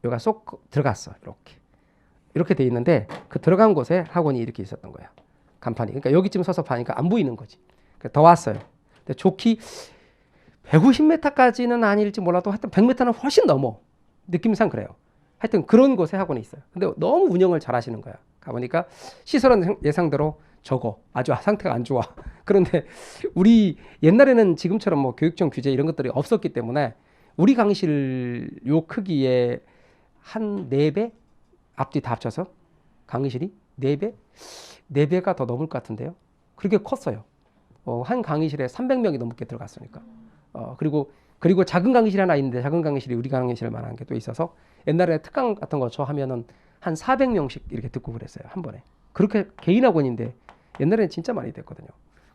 여기가 쏙 들어갔어. 이렇게 돼 있는데 그 들어간 곳에 학원이 이렇게 있었던 거예요. 간판이. 그러니까 여기쯤 서서 봐니까 안 보이는 거지. 더 왔어요. 근데 좋기 150m까지는 아닐지 몰라도 하여튼 100m는 훨씬 넘어. 느낌상 그래요. 하여튼 그런 곳에 학원이 있어요. 근데 너무 운영을 잘 하시는 거야. 가보니까 시설은 예상대로 적어. 아주 상태가 안 좋아. 그런데 우리 옛날에는 지금처럼 뭐 교육청 규제 이런 것들이 없었기 때문에 우리 강의실 요 크기에 한 4배? 앞뒤 다 합쳐서 강의실이 4배? 4배가 더 넘을 것 같은데요. 그렇게 컸어요. 한 강의실에 300명이 넘게 들어갔으니까. 그리고 작은 강의실 하나 있는데 작은 강의실이 우리 강의실 만한 게 또 있어서 옛날에 특강 같은 거 저 하면은 한 400명씩 이렇게 듣고 그랬어요. 한 번에. 그렇게 개인 학원인데 옛날에는 진짜 많이 됐거든요.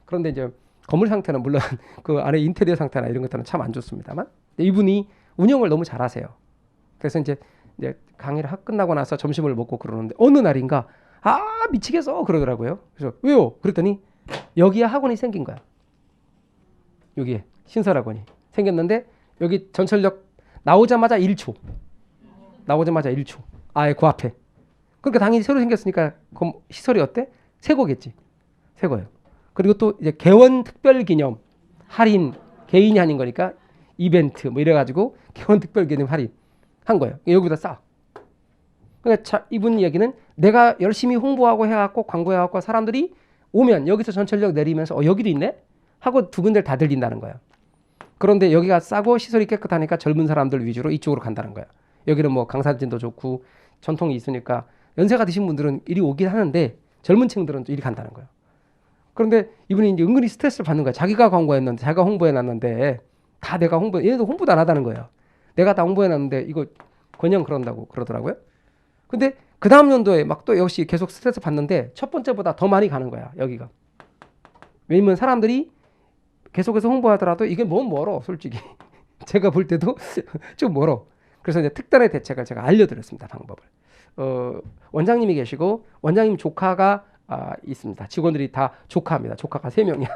그런데 이제 건물 상태는 물론 그 안에 인테리어 상태나 이런 것들은 참 안 좋습니다만 이분이 운영을 너무 잘하세요. 그래서 이제 강의를 끝나고 나서 점심을 먹고 그러는데 어느 날인가 미치겠어 그러더라고요. 그래서 왜요? 그랬더니 여기에 학원이 생긴 거야. 여기에 신설학원이 생겼는데 여기 전철역 나오자마자 1초. 그 앞에. 그러니까 당연히 새로 생겼으니까 그럼 시설이 어때? 새 거겠지. 새 거예요. 그리고 또 이제 개원 특별 기념 할인 개인이 하는 거니까 이벤트 뭐 이래가지고 개원 특별 기념 할인 한 거예요. 여기보다 싸. 그러니까 이분 얘기는 내가 열심히 홍보하고 해갖고 광고해갖고 사람들이 오면 여기서 전철역 내리면서 여기도 있네 하고 두 군데를 다 들린다는 거예요. 그런데 여기가 싸고 시설이 깨끗하니까 젊은 사람들 위주로 이쪽으로 간다는 거야. 여기는 뭐 강사진도 좋고 전통이 있으니까 연세가 드신 분들은 이리 오긴 하는데 젊은 층들은 이리 간다는 거예요. 그런데 이분이 이제 은근히 스트레스를 받는 거야. 자기가 광고했는데 자기가 홍보해놨는데 다 내가 얘네도 홍보도 안 하다는 거예요. 내가 다 홍보해놨는데 이거 그냥 그런다고 그러더라고요. 근데 그 다음 연도에 막 또 역시 계속 스트레스 받는데 첫 번째보다 더 많이 가는 거야. 여기가. 왜냐면 사람들이 계속해서 홍보하더라도 이게 뭐 멀어 솔직히. 제가 볼 때도 좀 멀어. 그래서 이제 특단의 대책을 제가 알려드렸습니다. 방법을. 원장님이 계시고 원장님 조카가 있습니다. 직원들이 다 조카입니다. 조카가 3명이야.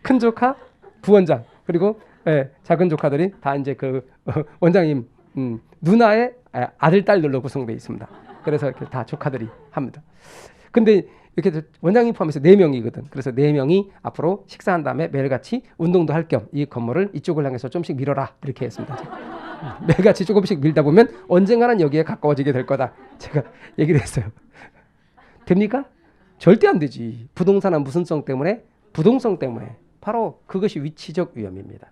큰 조카, 부원장 그리고 작은 조카들이 다 이제 그 원장님 누나의 아들, 딸들로 구성되어 있습니다. 그래서 이렇게 다 조카들이 합니다. 근데 이렇게 원장님 포함해서 4명이거든. 그래서 4명이 앞으로 식사한 다음에 매일같이 운동도 할 겸 이 건물을 이쪽을 향해서 좀씩 밀어라 이렇게 했습니다. 매일같이 조금씩 밀다 보면 언젠가는 여기에 가까워지게 될 거다. 제가 얘기를 했어요. 됩니까? 절대 안 되지. 부동산은 무슨 성 때문에? 부동성 때문에. 바로 그것이 위치적 위험입니다.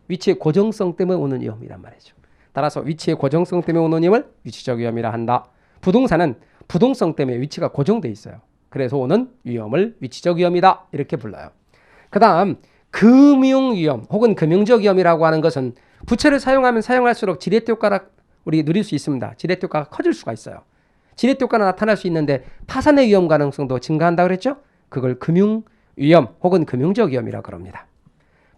위치의 고정성 때문에 오는 위험이란 말이죠. 따라서 위치의 고정성 때문에 오는 위험을 위치적 위험이라 한다. 부동산은 부동성 때문에 위치가 고정돼 있어요. 그래서 오는 위험을 위치적 위험이다 이렇게 불러요. 그 다음 금융 위험 혹은 금융적 위험이라고 하는 것은 부채를 사용하면 사용할수록 지렛대 효과를 우리 누릴 수 있습니다. 지렛대 효과가 커질 수가 있어요. 지렛대 효과는 나타날 수 있는데 파산의 위험 가능성도 증가한다고 그랬죠. 그걸 금융 위험 혹은 금융적 위험이라고 그럽니다.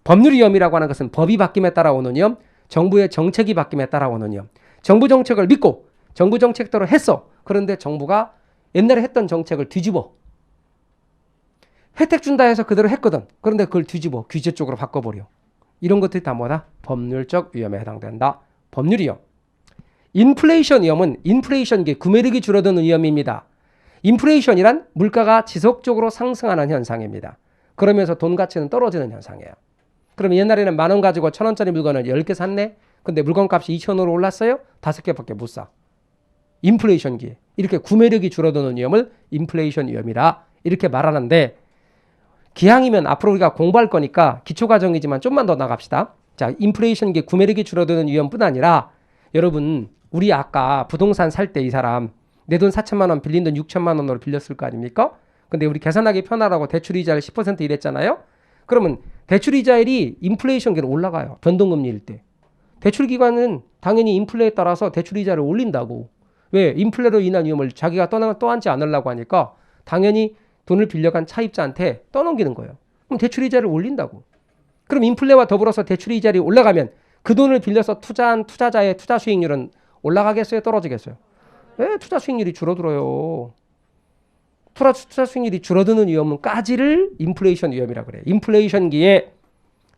법률 위험이라고 하는 것은 법이 바뀜에 따라 오는 위험, 정부의 정책이 바뀜에 따라 오는 위험. 정부 정책을 믿고 정부 정책대로 했어. 그런데 정부가 옛날에 했던 정책을 뒤집어. 혜택 준다 해서 그대로 했거든. 그런데 그걸 뒤집어 규제 쪽으로 바꿔버려. 이런 것들이 다 뭐다? 법률적 위험에 해당된다. 법률 위험. 인플레이션 위험은 인플레이션기 구매력이 줄어드는 위험입니다. 인플레이션이란 물가가 지속적으로 상승하는 현상입니다. 그러면서 돈 가치는 떨어지는 현상이에요. 그럼 옛날에는 10,000원 가지고 1,000원짜리 물건을 10개 샀네? 근데 물건 값이 2,000원으로 올랐어요? 5개밖에 못 사. 인플레이션기에. 이렇게 구매력이 줄어드는 위험을 인플레이션 위험이라 이렇게 말하는데 기왕이면 앞으로 우리가 공부할 거니까 기초과정이지만 좀만 더 나갑시다. 자, 인플레이션기에 구매력이 줄어드는 위험뿐 아니라 여러분 우리 아까 부동산 살 때 이 사람 내 돈 4천만 원 빌린 돈 6천만 원으로 빌렸을 거 아닙니까? 근데 우리 계산하기 편하라고 대출이자를 10% 이랬잖아요. 그러면 대출이자율이 인플레이션기로 올라가요. 변동금리일 때. 대출기관은 당연히 인플레에 따라서 대출이자를 올린다고. 왜? 인플레로 인한 위험을 자기가 떠안지 않으려고 하니까 당연히 돈을 빌려간 차입자한테 떠넘기는 거예요. 그럼 대출이자를 올린다고. 그럼 인플레와 더불어서 대출이자율이 올라가면 그 돈을 빌려서 투자한 투자자의 투자 수익률은 올라가겠어요? 떨어지겠어요? 왜 투자 수익률이 줄어들어요? 투자 수익률이 줄어드는 위험은까지를 인플레이션 위험이라고 그래요. 인플레이션기에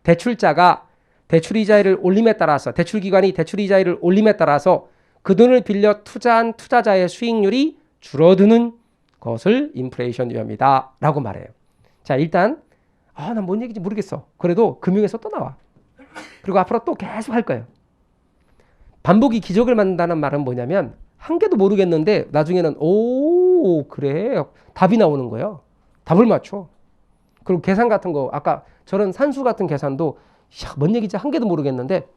대출자가 대출이자율을 올림에 따라서 대출기관이 대출이자율을 올림에 따라서 그 돈을 빌려 투자한 투자자의 수익률이 줄어드는 것을 인플레이션 위험이다 라고 말해요. 자, 일단 난 뭔 얘기인지 모르겠어. 그래도 금융에서 또 나와. 그리고 앞으로 또 계속 할 거예요. 반복이 기적을 만든다는 말은 뭐냐면 한 개도 모르겠는데 나중에는 오 그래 답이 나오는 거예요. 답을 맞춰. 그리고 계산 같은 거 아까 저런 산수 같은 계산도 뭔 얘기인지 한 개도 모르겠는데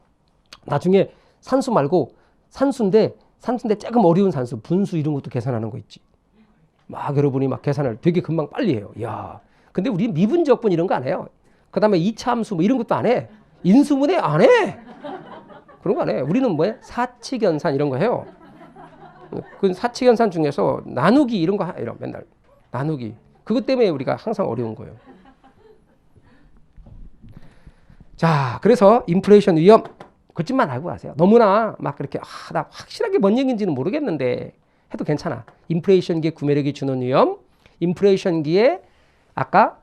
나중에 산수 말고 산수인데 조금 어려운 산수 분수 이런 것도 계산하는 거 있지. 막 여러분이 막 계산을 되게 금방 빨리 해요. 야, 근데 우리 미분적분 이런 거 안 해요. 그 다음에 2차 함수 뭐 이런 것도 안 해. 인수분해 안 해. 그런 거 안 해. 우리는 뭐야? 사칙연산 이런 거 해요. 그 사칙연산 중에서 나누기 이런 거 이런 맨날 나누기. 그것 때문에 우리가 항상 어려운 거예요. 자, 그래서 인플레이션 위험 그것만 알고 가세요. 너무나 막 그렇게 나 확실하게 뭔 얘기인지는 모르겠는데 해도 괜찮아. 인플레이션기에 구매력이 주는 위험, 인플레이션기에 아까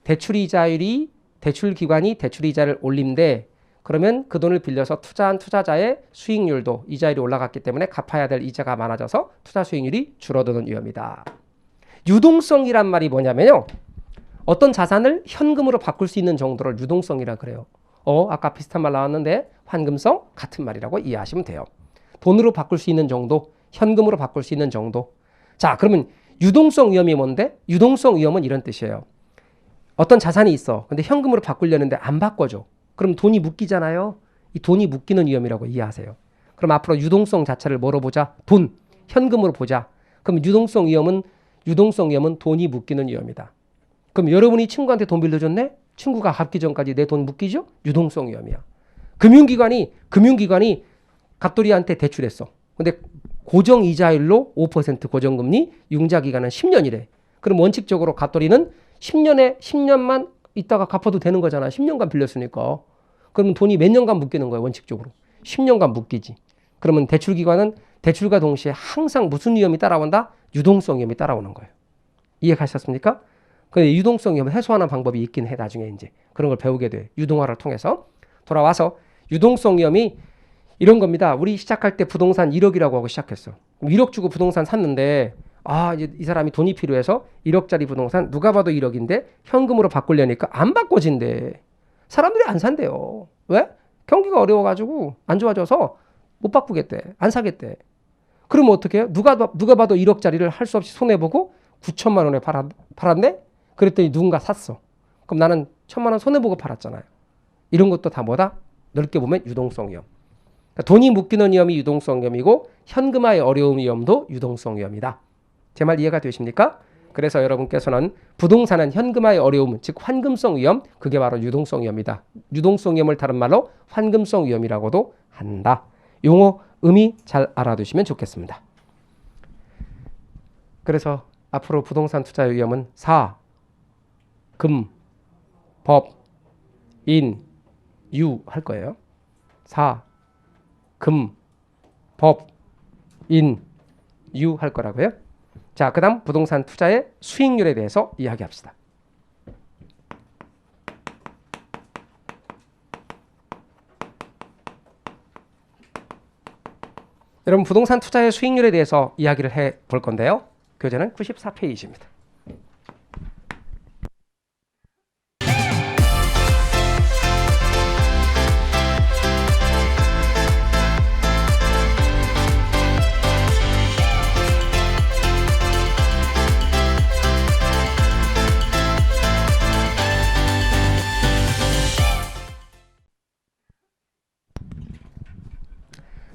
대출이자율이 대출기관이 대출이자를 올린데 그러면 그 돈을 빌려서 투자한 투자자의 수익률도 이자율이 올라갔기 때문에 갚아야 될 이자가 많아져서 투자 수익률이 줄어드는 위험이다. 유동성이란 말이 뭐냐면요. 어떤 자산을 현금으로 바꿀 수 있는 정도를 유동성이라 그래요. 아까 비슷한 말 나왔는데 환금성 같은 말이라고 이해하시면 돼요. 돈으로 바꿀 수 있는 정도, 현금으로 바꿀 수 있는 정도. 자, 그러면 유동성 위험이 뭔데? 유동성 위험은 이런 뜻이에요. 어떤 자산이 있어. 근데 현금으로 바꾸려는데 안 바꿔줘. 그럼 돈이 묶이잖아요. 이 돈이 묶이는 위험이라고 이해하세요. 그럼 앞으로 유동성 자체를 뭐로 보자? 돈, 현금으로 보자. 그럼 유동성 위험은 돈이 묶이는 위험이다. 그럼 여러분이 친구한테 돈 빌려줬네? 친구가 갚기 전까지 내 돈 묶이죠? 유동성 위험이야. 금융기관이 갑돌이한테 대출했어. 근데 고정 이자율로 5% 고정금리, 융자기간은 10년이래. 그럼 원칙적으로 갑돌이는 10년만 있다가 갚아도 되는 거잖아. 10년간 빌렸으니까. 그러면 돈이 몇 년간 묶이는 거야, 원칙적으로. 10년간 묶이지. 그러면 대출기관은 대출과 동시에 항상 무슨 위험이 따라온다? 유동성 위험이 따라오는 거예요. 이해가셨습니까? 근데 유동성 위험을 해소하는 방법이 있긴 해, 나중에 이제. 그런 걸 배우게 돼. 유동화를 통해서. 돌아와서 유동성 위험이 이런 겁니다. 우리 시작할 때 부동산 1억이라고 하고 시작했어. 1억 주고 부동산 샀는데 이제 이 사람이 돈이 필요해서 1억짜리 부동산 누가 봐도 1억인데 현금으로 바꾸려니까 안 바꿔진대. 사람들이 안 산대요. 왜? 경기가 어려워가지고 안 좋아져서 못 바꾸겠대. 안 사겠대. 그러면 어떻게 해요? 누가 봐도 1억짜리를 할 수 없이 손해보고 9천만 원에 팔았네? 그랬더니 누군가 샀어. 그럼 나는 1,000만 원 손해보고 팔았잖아요. 이런 것도 다 뭐다? 넓게 보면 유동성 위험. 그러니까 돈이 묶이는 위험이 유동성 위험이고 현금화의 어려움 위험도 유동성 위험이다. 제 말 이해가 되십니까? 그래서 여러분께서는 부동산은 현금화의 어려움, 즉 환금성 위험, 그게 바로 유동성 위험이다. 유동성 위험을 다른 말로 환금성 위험이라고도 한다. 용어 의미 잘 알아두시면 좋겠습니다. 그래서 앞으로 부동산 투자의 위험은 사, 금, 법, 인, 유 할 거예요. 사, 금, 법, 인, 유 할 거라고요. 자, 그 다음 부동산 투자의 수익률에 대해서 이야기합시다. 여러분 부동산 투자의 수익률에 대해서 이야기를 해 볼 건데요. 교재는 94페이지입니다.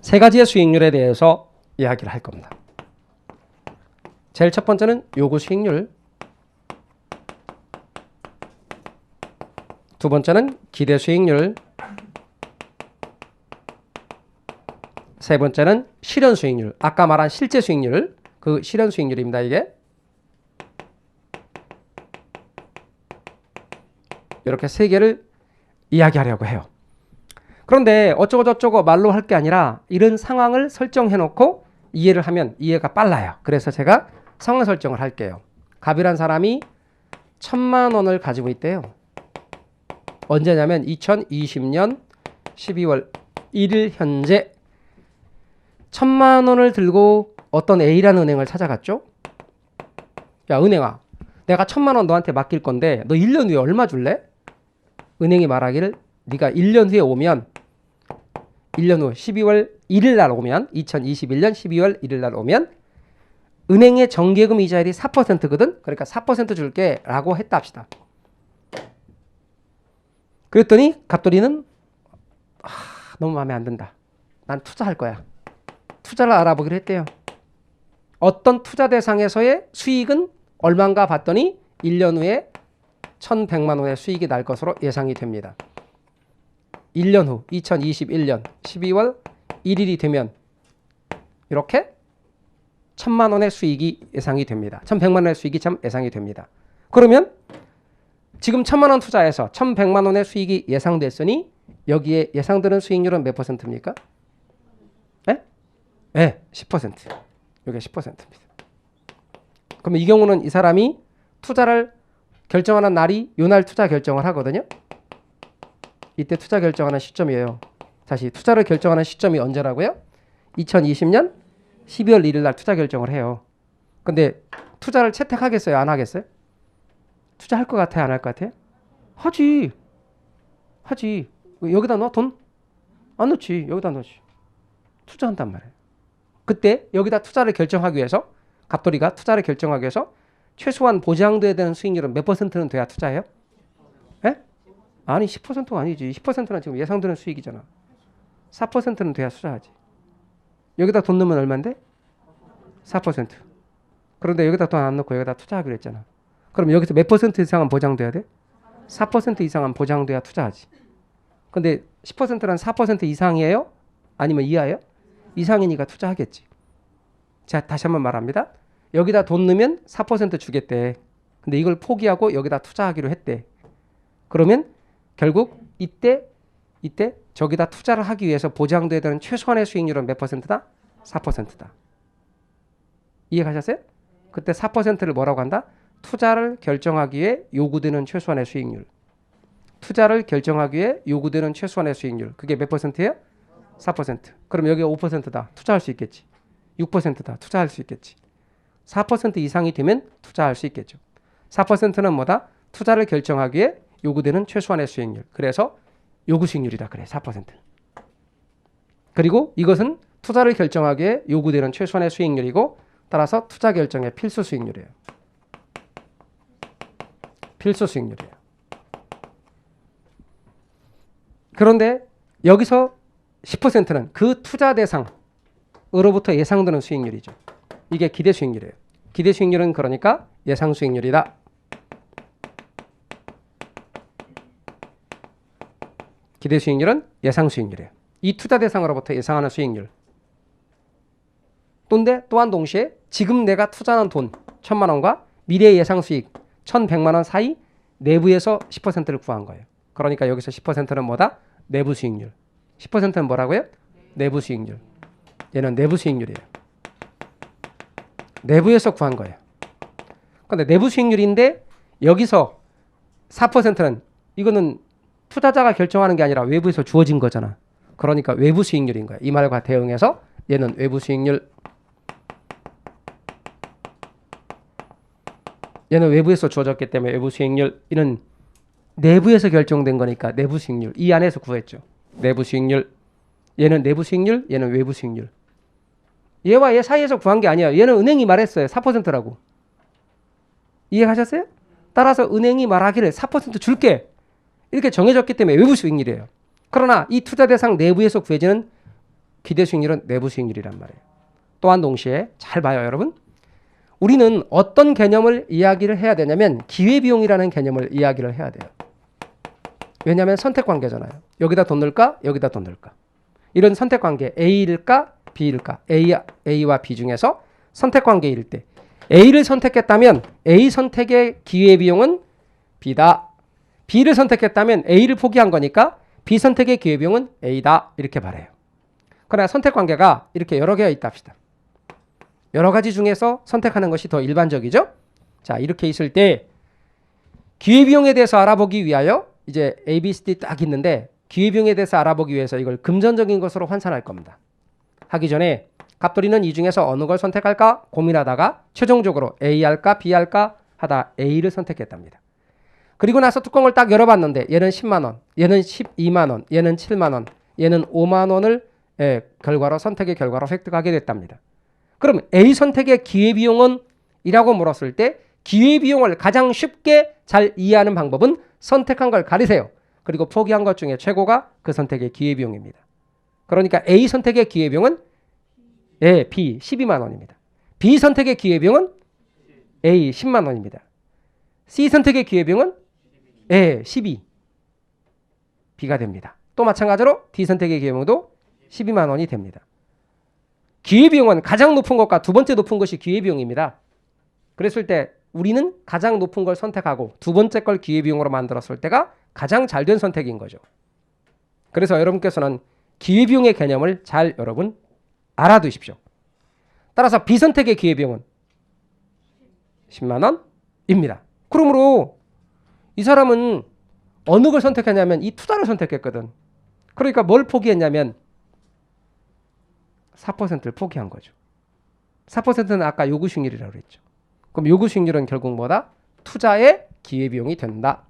세 가지의 수익률에 대해서 이야기를 할 겁니다. 제일 첫 번째는 요구 수익률, 두 번째는 기대 수익률, 세 번째는 실현 수익률, 아까 말한 실제 수익률, 그 실현 수익률입니다. 이게 이렇게 세 개를 이야기하려고 해요. 그런데 어쩌고 저쩌고 말로 할 게 아니라 이런 상황을 설정해 놓고 이해를 하면 이해가 빨라요. 그래서 제가 상황 설정을 할게요. 갑이란 사람이 1,000만 원을 가지고 있대요. 언제냐면 2020년 12월 1일 현재 1,000만 원을 들고 어떤 A라는 은행을 찾아갔죠. 야, 은행아, 내가 1,000만 원 너한테 맡길 건데 너 1년 후에 얼마 줄래? 은행이 말하기를 네가 1년 후에 오면 1년 후 12월 1일 날 오면 2021년 12월 1일 날 오면 은행의 정기예금 이자율이 4%거든. 그러니까 4% 줄게 라고 했다 합시다. 그랬더니 갑돌이는 너무 마음에 안 든다. 난 투자할 거야. 투자를 알아보기로 했대요. 어떤 투자 대상에서의 수익은 얼마인가 봤더니 1년 후에 1,100만 원의 수익이 날 것으로 예상이 됩니다. 1년 후 2021년 12월 1일이 되면 이렇게 1,000만 원의 수익이 예상이 됩니다. 1,100만 원의 수익이 예상이 됩니다. 그러면 지금 1,000만 원 투자해서 1,100만 원의 수익이 예상됐으니 여기에 예상되는 수익률은 몇 %입니까? 네, 10%. 여기가 10%입니다. 그러면 이 경우는 이 사람이 투자를 결정하는 날이 요 날 투자 결정을 하거든요. 이때 투자 결정하는 시점이에요. 다시 투자를 결정하는 시점이 언제라고요? 2020년 12월 1일 날 투자 결정을 해요. 근데 투자를 채택하겠어요? 안 하겠어요? 투자할 것 같아요? 안 할 것 같아요? 하지. 여기다 넣어? 돈? 안 넣지. 여기다 넣지. 투자한단 말이에요. 그때 여기다 투자를 결정하기 위해서 갑돌이가 투자를 결정하기 위해서 최소한 보장돼야 되는 수익률은 몇 %는 돼야 투자해요? 에? 아니 10%가 아니지. 10%는 지금 예상되는 수익이잖아. 4%는 돼야 투자하지. 여기다 돈 넣으면 얼마인데? 4%. 그런데 여기다 돈 안 넣고 여기다 투자하기로 했잖아. 그럼 여기서 몇 % 이상은 보장돼야 돼? 4% 이상은 보장돼야 투자하지. 근데 10%는 4% 이상이에요? 아니면 이하예요? 이상이니까 투자하겠지. 자, 다시 한번 말합니다. 여기다 돈 넣으면 4% 주겠대. 근데 이걸 포기하고 여기다 투자하기로 했대. 그러면 결국 이때 저기다 투자를 하기 위해서 보장돼야 되는 최소한의 수익률은 몇 %다? 4%다. 이해가셨어요? 그때 4%를 뭐라고 한다? 투자를 결정하기 위해 요구되는 최소한의 수익률. 투자를 결정하기 위해 요구되는 최소한의 수익률. 그게 몇 %예요? 4%. 그럼 여기가 5%다. 투자할 수 있겠지. 6%다. 투자할 수 있겠지. 4% 이상이 되면 투자할 수 있겠죠. 4%는 뭐다? 투자를 결정하기에 요구되는 최소한의 수익률. 그래서 요구 수익률이다. 그래. 4%. 그리고 이것은 투자를 결정하기에 요구되는 최소한의 수익률이고 따라서 투자 결정의 필수 수익률이에요. 필수 수익률이에요. 그런데 여기서 10%는 그 투자 대상으로부터 예상되는 수익률이죠. 이게 기대 수익률이에요. 기대 수익률은 그러니까 예상 수익률이다. 기대 수익률은 예상 수익률이에요. 이 투자 대상으로부터 예상하는 수익률. 또한 동시에 지금 내가 투자하는 돈 1,000만 원과 미래 예상 수익 1,100만 원 사이 내부에서 10%를 구한 거예요. 그러니까 여기서 10%는 뭐다? 내부 수익률. 10%는 뭐라고요? 내부 수익률. 얘는 내부 수익률이에요. 내부에서 구한 거예요. 그런데 내부 수익률인데 여기서 4%는 이거는 투자자가 결정하는 게 아니라 외부에서 주어진 거잖아. 그러니까 외부 수익률인 거야. 이 말과 대응해서 얘는 외부 수익률. 얘는 외부에서 주어졌기 때문에 외부 수익률. 이는 내부에서 결정된 거니까 내부 수익률. 이 안에서 구했죠. 내부 수익률. 얘는 내부 수익률, 얘는 외부 수익률. 얘와 얘 사이에서 구한 게 아니야. 얘는 은행이 말했어요. 4%라고. 이해하셨어요? 따라서 은행이 말하기를 4% 줄게. 이렇게 정해졌기 때문에 외부 수익률이에요. 그러나 이 투자 대상 내부에서 구해지는 기대 수익률은 내부 수익률이란 말이에요. 또한 동시에 잘 봐요, 여러분. 우리는 어떤 개념을 이야기를 해야 되냐면 기회비용이라는 개념을 이야기를 해야 돼요. 왜냐하면 선택관계잖아요. 여기다 돈 넣을까? 여기다 돈 넣을까? 이런 선택관계 A일까? B일까? A와 B 중에서 선택관계일 때 A를 선택했다면 A 선택의 기회비용은 B다. B를 선택했다면 A를 포기한 거니까 B 선택의 기회비용은 A다. 이렇게 말해요. 그러나 선택관계가 이렇게 여러 개가 있다 합시다. 여러 가지 중에서 선택하는 것이 더 일반적이죠. 자, 이렇게 있을 때 기회비용에 대해서 알아보기 위하여 이제 A, B, C, D 딱 있는데 기회비용에 대해서 알아보기 위해서 이걸 금전적인 것으로 환산할 겁니다. 하기 전에 갑돌이는 이 중에서 어느 걸 선택할까 고민하다가 최종적으로 A 할까 B 할까 하다 A를 선택했답니다. 그리고 나서 뚜껑을 딱 열어봤는데 얘는 10만 원, 얘는 12만 원, 얘는 7만 원, 얘는 5만 원을 선택의 결과로 획득하게 됐답니다. 그럼 A 선택의 기회비용은? 이라고 물었을 때 기회비용을 가장 쉽게 잘 이해하는 방법은 선택한 걸 가리세요. 그리고 포기한 것 중에 최고가 그 선택의 기회비용입니다. 그러니까 A 선택의 기회비용은 B 12만 원입니다. B 선택의 기회비용은 A 10만 원입니다. C 선택의 기회비용은 12 B가 됩니다. 또 마찬가지로 D 선택의 기회비용도 12만 원이 됩니다. 기회비용은 가장 높은 것과 두 번째 높은 것이 기회비용입니다. 그랬을 때 우리는 가장 높은 걸 선택하고 두 번째 걸 기회비용으로 만들었을 때가 가장 잘된 선택인 거죠. 그래서 여러분께서는 기회비용의 개념을 잘 여러분 알아두십시오. 따라서 B 선택의 기회비용은 10만 원입니다. 그러므로 이 사람은 어느 걸 선택했냐면 이 투자를 선택했거든. 그러니까 뭘 포기했냐면 4%를 포기한 거죠. 4%는 아까 요구 수익률이라고 그랬죠. 그럼 요구 수익률은 결국 뭐다? 투자의 기회비용이 된다.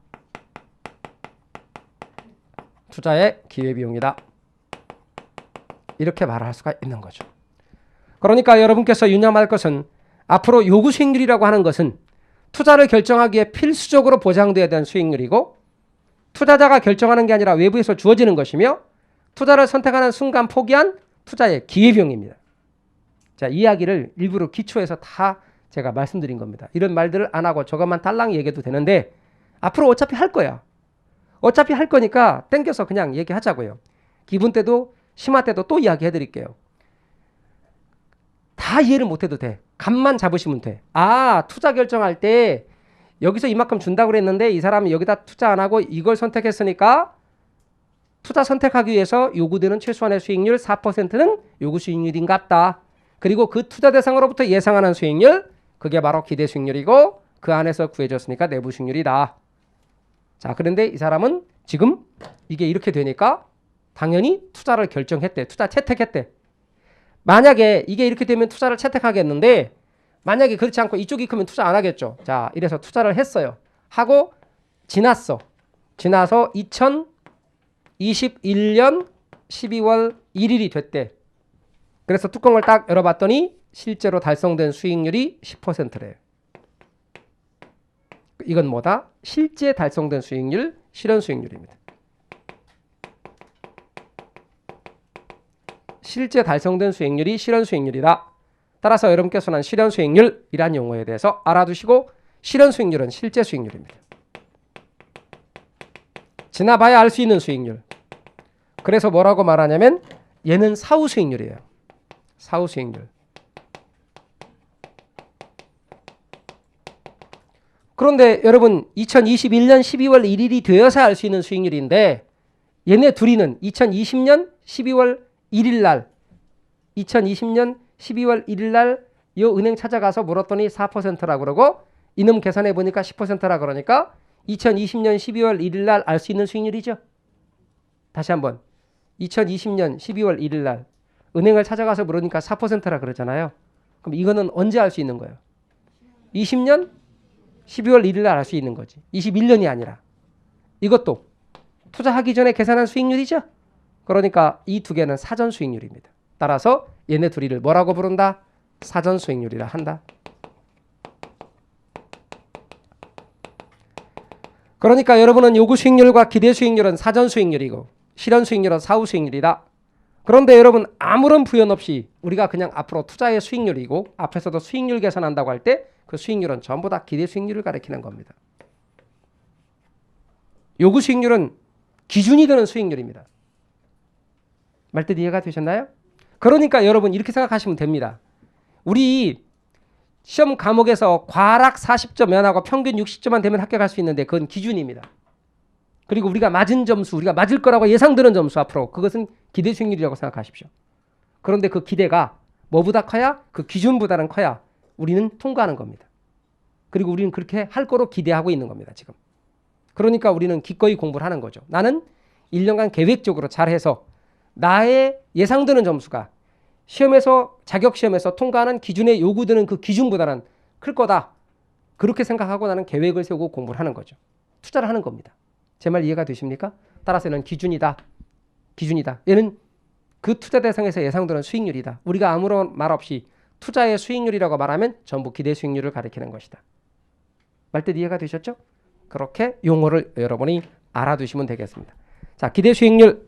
투자의 기회비용이다. 이렇게 말할 수가 있는 거죠. 그러니까 여러분께서 유념할 것은 앞으로 요구 수익률이라고 하는 것은 투자를 결정하기에 필수적으로 보장되어야 되는 수익률이고 투자자가 결정하는 게 아니라 외부에서 주어지는 것이며 투자를 선택하는 순간 포기한 투자의 기회비용입니다. 자, 이야기를 일부러 기초에서 다 제가 말씀드린 겁니다. 이런 말들을 안 하고 저것만 딸랑 얘기해도 되는데 앞으로 어차피 할 거야. 어차피 할 거니까 땡겨서 그냥 얘기하자고요. 기분 때도 심화 때도 또 이야기해 드릴게요. 다 이해를 못해도 돼. 감만 잡으시면 돼. 아, 투자 결정할 때 여기서 이만큼 준다고 그랬는데 이 사람이 여기다 투자 안 하고 이걸 선택했으니까 투자 선택하기 위해서 요구되는 최소한의 수익률 4%는 요구 수익률인갑다. 그리고 그 투자 대상으로부터 예상하는 수익률, 그게 바로 기대 수익률이고 그 안에서 구해졌으니까 내부 수익률이다. 자, 그런데 이 사람은 지금 이게 이렇게 되니까 당연히 투자를 결정했대. 투자 채택했대. 만약에 이게 이렇게 되면 투자를 채택하겠는데 만약에 그렇지 않고 이쪽이 크면 투자 안 하겠죠. 자, 이래서 투자를 했어요. 하고 지나서 2021년 12월 1일이 됐대. 그래서 뚜껑을 딱 열어봤더니 실제로 달성된 수익률이 10%래요. 이건 뭐다? 실제 달성된 수익률, 실현 수익률입니다. 실제 달성된 수익률이 실현 수익률이다. 따라서 여러분께서는 실현 수익률이란 용어에 대해서 알아두시고 실현 수익률은 실제 수익률입니다. 지나봐야 알 수 있는 수익률. 그래서 뭐라고 말하냐면 얘는 사후 수익률이에요. 사후 수익률. 그런데 여러분 2021년 12월 1일이 되어서 알 수 있는 수익률인데 얘네 둘이는 2020년 12월 1일 날 2020년 12월 1일 날 이 은행 찾아가서 물었더니 4%라고 그러고 이놈 계산해 보니까 10%라 그러니까 2020년 12월 1일 날 알 수 있는 수익률이죠. 다시 한번 2020년 12월 1일 날 은행을 찾아가서 물으니까 4%라 그러잖아요. 그럼 이거는 언제 알 수 있는 거예요? 20년 12월 1일 날 알 수 있는 거지. 21년이 아니라. 이것도 투자하기 전에 계산한 수익률이죠. 그러니까 이 두 개는 사전 수익률입니다. 따라서 얘네 둘이를 뭐라고 부른다? 사전 수익률이라 한다. 그러니까 여러분은 요구 수익률과 기대 수익률은 사전 수익률이고 실현 수익률은 사후 수익률이다. 그런데 여러분 아무런 부연 없이 우리가 그냥 앞으로 투자의 수익률이고 앞에서도 수익률 계산한다고 할 때 그 수익률은 전부 다 기대 수익률을 가리키는 겁니다. 요구 수익률은 기준이 되는 수익률입니다. 말뜻 이해가 되셨나요? 그러니까 여러분 이렇게 생각하시면 됩니다. 우리 시험 과목에서 과락 40점 면하고 평균 60점만 되면 합격할 수 있는데 그건 기준입니다. 그리고 우리가 맞은 점수, 우리가 맞을 거라고 예상되는 점수 앞으로 그것은 기대 수익률이라고 생각하십시오. 그런데 그 기대가 뭐보다 커야? 그 기준보다는 커야 우리는 통과하는 겁니다. 그리고 우리는 그렇게 할 거로 기대하고 있는 겁니다. 지금. 그러니까 우리는 기꺼이 공부를 하는 거죠. 나는 1년간 계획적으로 잘해서 나의 예상되는 점수가 시험에서 자격시험에서 통과하는 기준에 요구되는 그 기준보다는 클 거다. 그렇게 생각하고 나는 계획을 세우고 공부를 하는 거죠. 투자를 하는 겁니다. 제 말 이해가 되십니까? 따라서 얘는 기준이다. 기준이다. 얘는 그 투자 대상에서 예상되는 수익률이다. 우리가 아무런 말 없이 투자의 수익률이라고 말하면 전부 기대 수익률을 가리키는 것이다. 말뜻 이해가 되셨죠? 그렇게 용어를 여러분이 알아두시면 되겠습니다. 자, 기대 수익률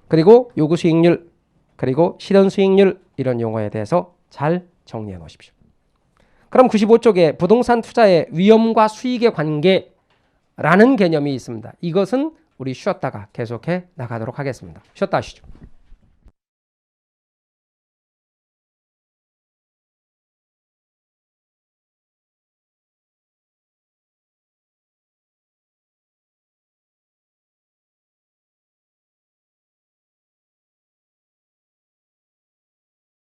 그리고 요구 수익률 그리고 실현 수익률 이런 용어에 대해서 잘 정리해 놓으십시오. 그럼 95쪽에 부동산 투자의 위험과 수익의 관계라는 개념이 있습니다. 이것은 우리 쉬었다가 계속해 나가도록 하겠습니다. 쉬었다 하시죠.